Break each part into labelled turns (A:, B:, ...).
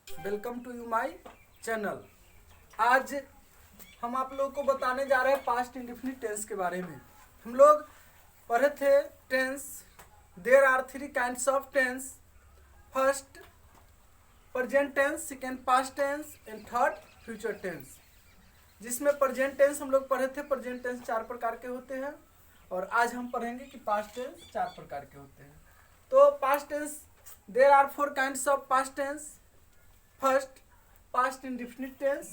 A: Welcome to you my channel. आज हम आप लोगों को बताने जा रहे हैं पास्ट इंडेफिनिट टेंस के बारे में। हम लोग पढ़े थे tense, there are three kinds of tense. First present tense, second past tense and third future tense. जिसमें प्रेजेंट टेंस हम लोग पढ़े थे, प्रेजेंट टेंस 4 प्रकार के होते हैं और आज हम पढ़ेंगे कि पास्ट टेंस 4 प्रकार के होते हैं। तो past tense, there are 4 kinds of past tense. First past indefinite tense,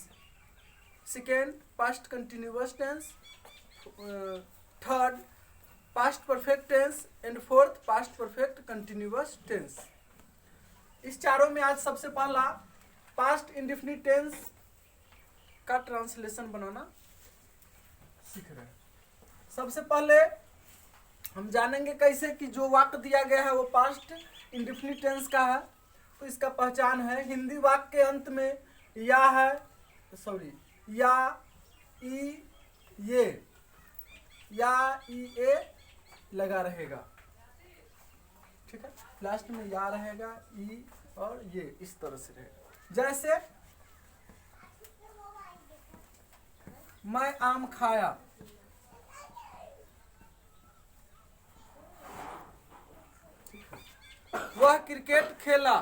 A: second past continuous tense, third past perfect tense and fourth past perfect continuous tense. इस चारों में आज सबसे पहला पास्ट इंडेफिनिट टेंस का ट्रांसलेशन बनाना सीख रहे हैं। सबसे पहले हम जानेंगे कैसे कि जो वाक्य दिया गया है वो पास्ट इंडेफिनिट टेंस का है। तो इसका पहचान है, हिंदी वाक्य के अंत में या है, या, ई, ये, या, ई, ए लगा रहेगा। ठीक है, लास्ट में या रहेगा, ई और ये इस तरह से रहेगा। जैसे मैं आम खाया, वह क्रिकेट खेला,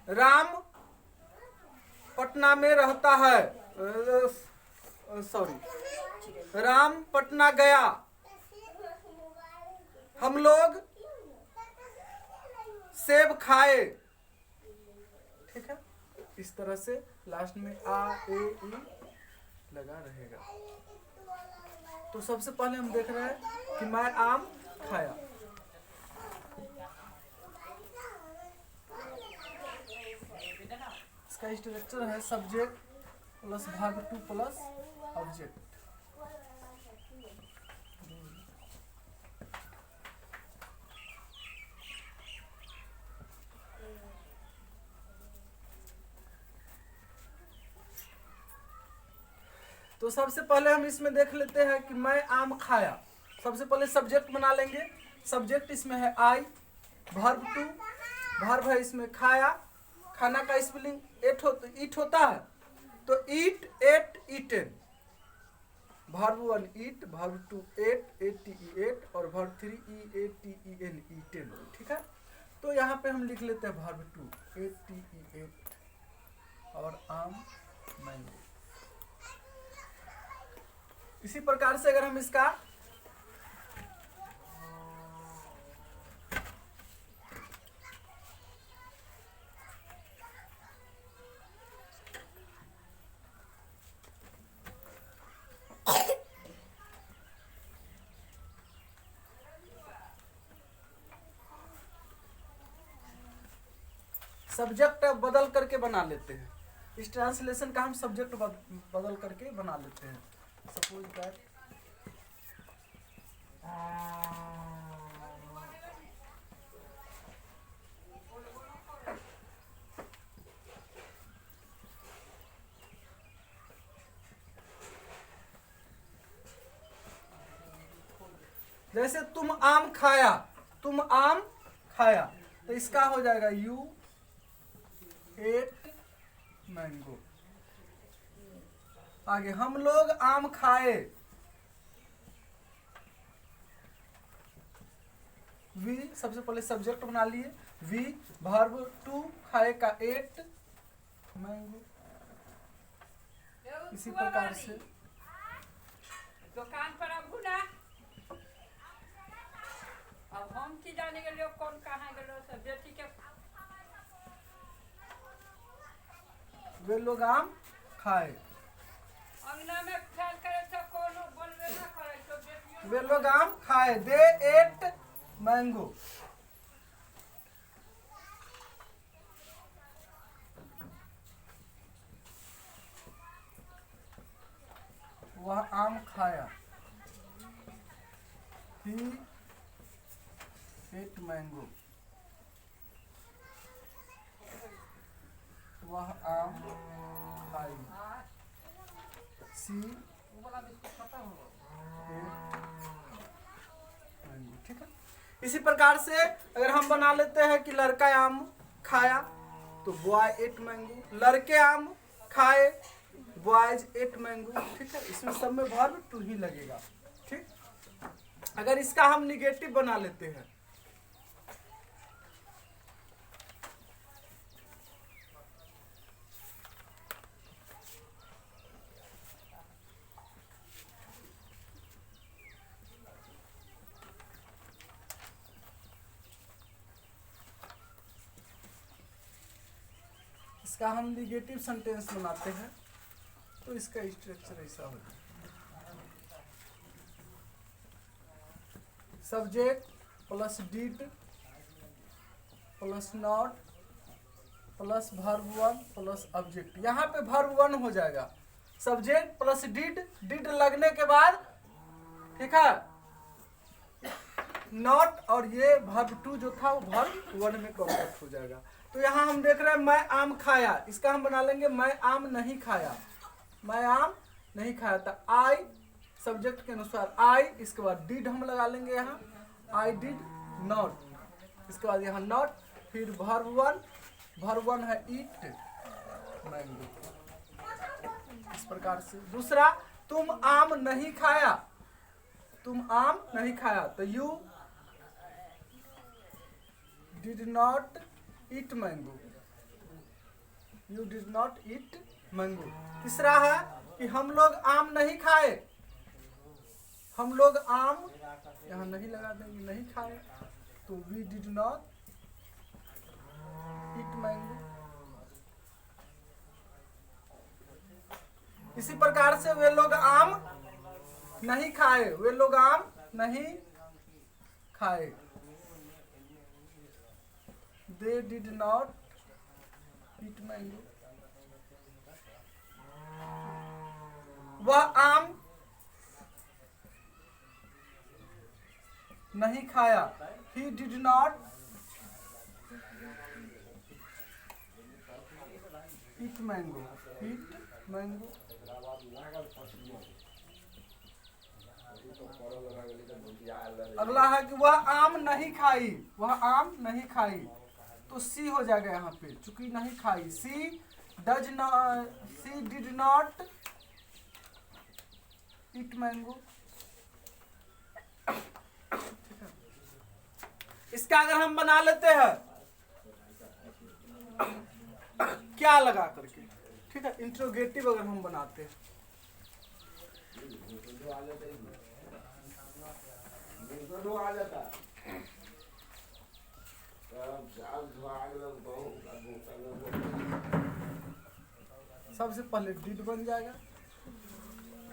A: राम पटना में रहता है, राम पटना गया, हम लोग सेब खाए। ठीक है, इस तरह से लास्ट में आ, ए, ई लगा रहेगा। तो सबसे पहले हम देख रहे हैं कि मैं आम खाया। इसका स्ट्रक्चर है सब्जेक्ट प्लस भाग 2 प्लस ऑब्जेक्ट। तो सबसे पहले हम इसमें देख लेते हैं कि मैं आम खाया। सबसे पहले सब्जेक्ट बना लेंगे। सब्जेक्ट इसमें है आई, वर्ब टू, वर्ब है इसमें खाया। खाना का स्पेलिंग ईट होता है, तो ईट, एट, ईटेन। वर्ब 1 ईट, वर्ब 2 एट, एटी एट और वर्ब 3 ई, एटीन, ईटेन। ठीक है, तो यहाँ पे हम लिख लेते हैं वर्ब 2 एटी एट और आम मैंगो। इसी प्रकार से अगर हम इसका सब्जेक्ट बदल करके बना लेते हैं। इस ट्रांसलेशन का हम सब्जेक्ट बदल करके बना लेते हैं। सपोज दैट जैसे तुम आम खाया, तुम आम खाया, तो इसका हो जाएगा यू एट मैंगो। आगे हम लोग आम खाए, वी सबसे पहले सब्जेक्ट बना लिए, वी वर्ब 2 खाए का एट मैंगो। इसी प्रकार से
B: दुकान पर अब ना अब हम की जाने के लिए कौन कहाँ गए सब बेटी के
A: वे लोग आम खाए,
B: अंगना में ख्याल करे तो कोनो बोलवे ना करे तो बेटी
A: वे लोग आम खाए। दे एट मैंगो। वह आम खाया, ही एट मैंगो। वह आम खाई, सी ठीक है। इसी प्रकार से अगर हम बना लेते हैं कि लड़का आम खाया, तो बॉय एट मैंगो, लड़के आम खाए, बॉयज एट मैंगो। ठीक है, इसमें सब में वर्ब टू ही लगेगा। ठीक, अगर इसका हम निगेटिव बना लेते हैं, इसका हम निगेटिव सेंटेंस बनाते हैं तो इसका स्ट्रक्चर ऐसा होता है। Subject plus did plus not plus verb one plus object. यहाँ पे वर्ब वन हो जाएगा, सब्जेक्ट प्लस डिड, डिड लगने के बाद, ठीक है, नॉट और ये वर्ब टू जो था वो वर्ब वन में कन्वर्ट हो जाएगा। तो यहाँ हम देख रहे हैं मैं आम खाया, इसका हम बना लेंगे मैं आम नहीं खाया, मैं आम नहीं खाया। तो आई सब्जेक्ट के अनुसार आई, इसके बाद डिड हम लगा लेंगे यहाँ, आई डिड नॉट, इसके बाद यहाँ नॉट, फिर वर्ब वन है ईट मैंगो। इस प्रकार से। दूसरा, तुम आम नहीं खाया, तुम आम नहीं खाया, तो you did not eat mango, you did not eat mango. तीसरा है कि हम लोग आम नहीं खाए, हम लोग आम यहाँ नहीं लगा देंगे, नहीं खाए, तो we did not eat mango. इसी प्रकार से वे लोग आम नहीं खाए, वे लोग आम नहीं खाए, they did not eat mango। वह आम नहीं खाया, he did not eat mango, eat mango। अगला है कि वह आम नहीं खाई, वह आम नहीं खाई, तो सी हो जाएगा यहाँ पे, चूंकि नहीं खाई। सी डिड नॉट ईट मैंगो। इसका अगर हम बना लेते हैं क्या लगा करके, ठीक है, इंट्रोगेटिव अगर हम बनाते हैं, सबसे पहले डिड बन जाएगा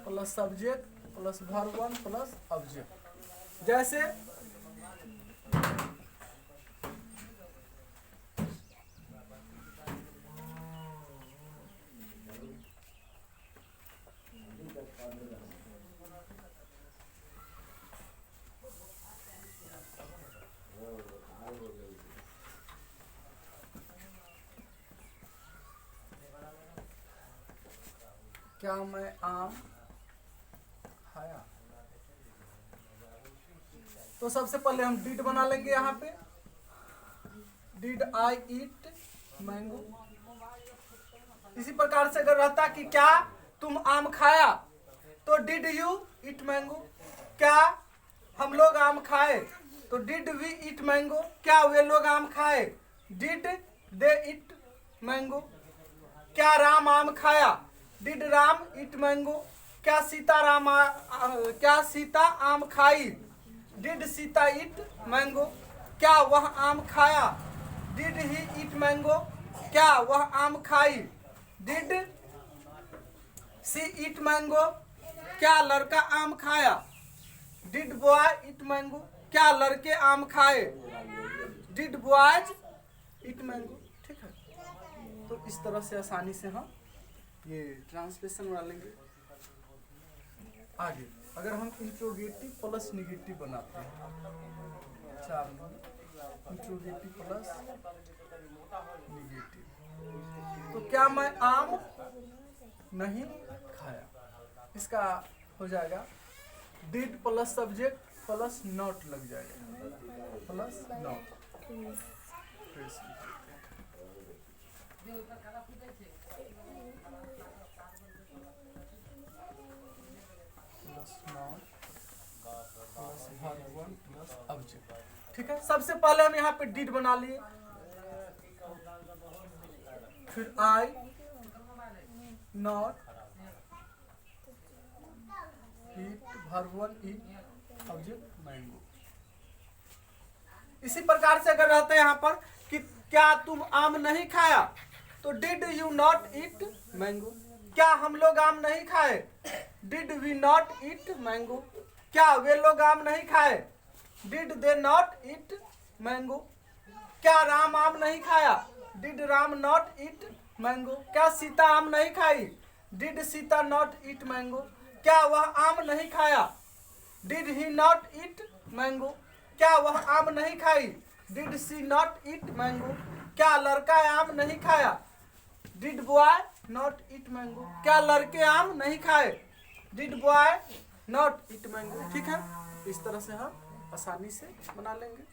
A: plus subject plus verb one plus object. जैसे क्या मैं आम खाया, तो सबसे पहले हम डिड बना लेंगे यहाँ पे, डिड आई ईट मैंगो। इसी प्रकार से अगर रहता कि क्या तुम आम खाया, तो डिड यू ईट मैंगो। क्या हम लोग आम खाए, तो डिड वी ईट मैंगो। क्या वे लोग आम खाए, डिड दे ईट मैंगो। क्या राम आम खाया, डिड राम ईट मैंगो। क्या सीता आम खाई, डिड सीता ईट मैंगो। क्या वह आम खाया, डिड ही ईट मैंगो। क्या वह आम खाई, डिड सी ईट मैंगो। क्या लड़का आम खाया, डिड बॉय ईट मैंगो। क्या लड़के आम खाए, डिड बॉयज ईट मैंगो। ठीक है, तो इस तरह से आसानी से हम ये ट्रांसलेशन बना लेंगे। आगे अगर हम इंट्रोगेटिव प्लस निगेटिव बनाते हैं, 4 नंबर इंट्रोगेटिव प्लस निगेटिव, तो क्या मैं आम नहीं खाया, इसका हो जाएगा did plus subject plus not लग जाएगा, plus not. Plus not plus verb one plus object. ठीक है, सबसे पहले हम यहाँ पे डिड बना लिए, फिर I not eat verb one eat object mango. इसी प्रकार से अगर रहते हैं यहाँ पर कि क्या तुम आम नहीं खाया, तो did you not eat mango. क्या हम लोग आम नहीं खाए, did we not eat mango. क्या वे लोग आम नहीं खाए, did they not eat mango. क्या राम आम नहीं खाया, did Ram not eat mango. क्या सीता आम नहीं खाई, did Sita not eat mango. क्या वह आम नहीं खाया, did he not eat mango. क्या वह आम नहीं खाई, did she not eat mango. क्या लड़का आम नहीं खाया, did boy not eat mango. क्या लड़के आम नहीं खाए, did boy not eat mango. ठीक है, इस तरह से हम आसानी से बना लेंगे।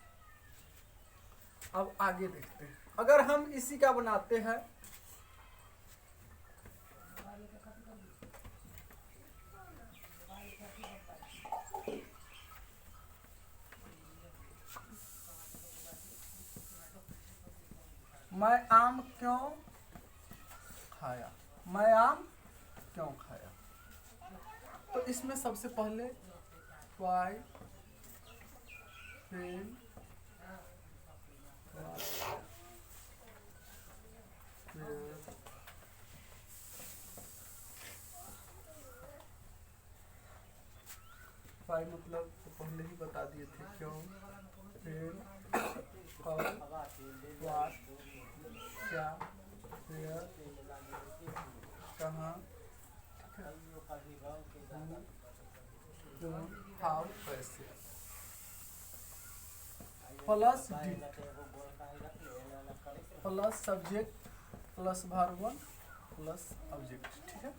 A: अब आगे देखते हैं, अगर हम इसी का बनाते हैं मैं आम क्यों खाया, मैं आम क्यों खाया। तो इसमें सबसे पहले वाई फिर वाई मतलब तो पहले ही बता दिए थे, क्यों, फिर कब, व्हाट, क्या, वेयर, कहाँ, क्यों, हाउ, कैसे, plus did plus subject plus verb one plus object. ठीक है,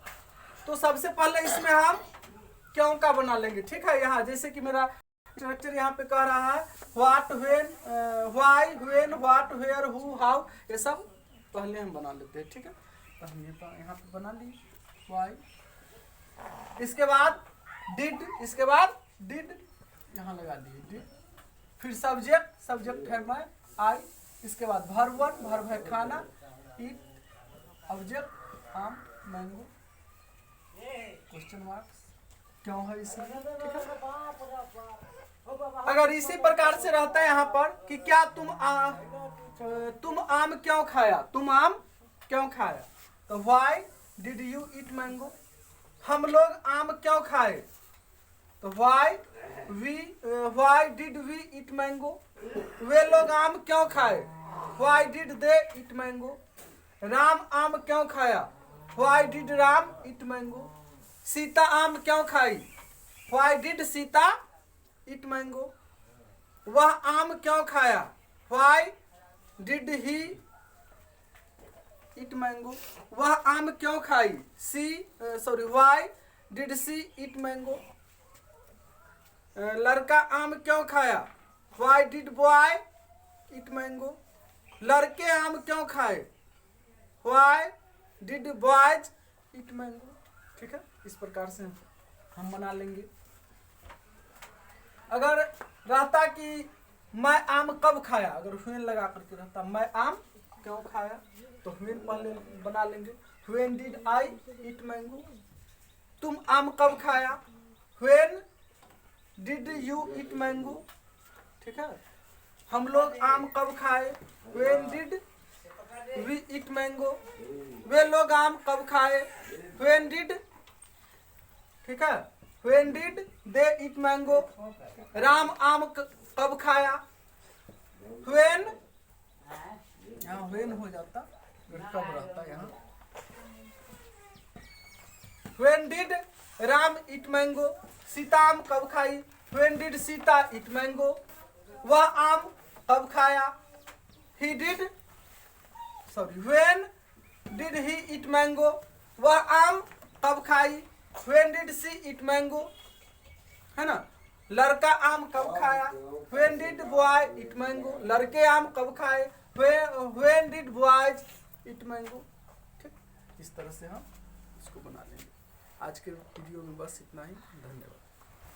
A: तो सबसे पहले इसमें हम क्यों का बना लेंगे। ठीक है, यहाँ जैसे कि मेरा स्ट्रक्चर यहाँ पे कह रहा है what, when, why, when, what, where, who, how, ये सब पहले हम बना लेते हैं। ठीक है, तो हम ये यहाँ पे बना लिए व्हाई, इसके बाद डिड, इसके बाद डिड यहाँ लगा दिए डिड, फिर सब्जेक्ट, सब्जेक्ट है मैं आई, इसके बाद वर्ब वन, वर्ब है खाना, ईट, ऑब्जेक्ट आम मैंगो, क्वेश्चन मार्क्स क्यों है इसमें। ठीक है, अगर इसी प्रकार से रहता है यहाँ पर कि क्या तुम आम क्यों खाया, तुम आम क्यों खाया, तो why did you eat mango. हम लोग आम क्यों खाए, तो why did we eat mango. वे लोग आम क्यों खाए, why did they eat mango. Ram आम क्यों खाया, why did Ram eat mango. Sita आम क्यों खाई, why did Sita eat mango. वह आम क्यों खाया, why did he eat mango. वह आम क्यों खाई, why did she eat mango. लड़का आम क्यों खाया, why did boy eat mango. लड़के आम क्यों खाए, why did boys eat mango. ठीक है, इस प्रकार से हम बना लेंगे। अगर रहता कि मैं आम कब खाया, अगर व्हेन लगा करके रहता मैं आम क्यों खाया, तो व्हेन पहले बना लेंगे, when did I eat mango. तुम आम कब खाया, when did you eat mango. ठीक है, हम लोग आम कब खाए, when did we eat mango. वे लोग आम कब खाए, व्हेन डिड, ठीक है, when did they eat mango. Ram आम कब खाया, व्हेन, यहाँ व्हेन हो जाता, कब रहता यहाँ, when did Ram eat mango. Sita आम कब खाई, when did Sita eat mango. वह आम कब खाया, he did, when did he eat mango. वह आम कब खाई, when did she eat mango, है ना। लड़का आम कब खाया, when did boy eat mango. लड़के आम कब खाए, when did boys eat mango. ठीक, इस तरह से हम इसको बना लेंगे। आज के वीडियो में बस इतना ही। धन्यवाद।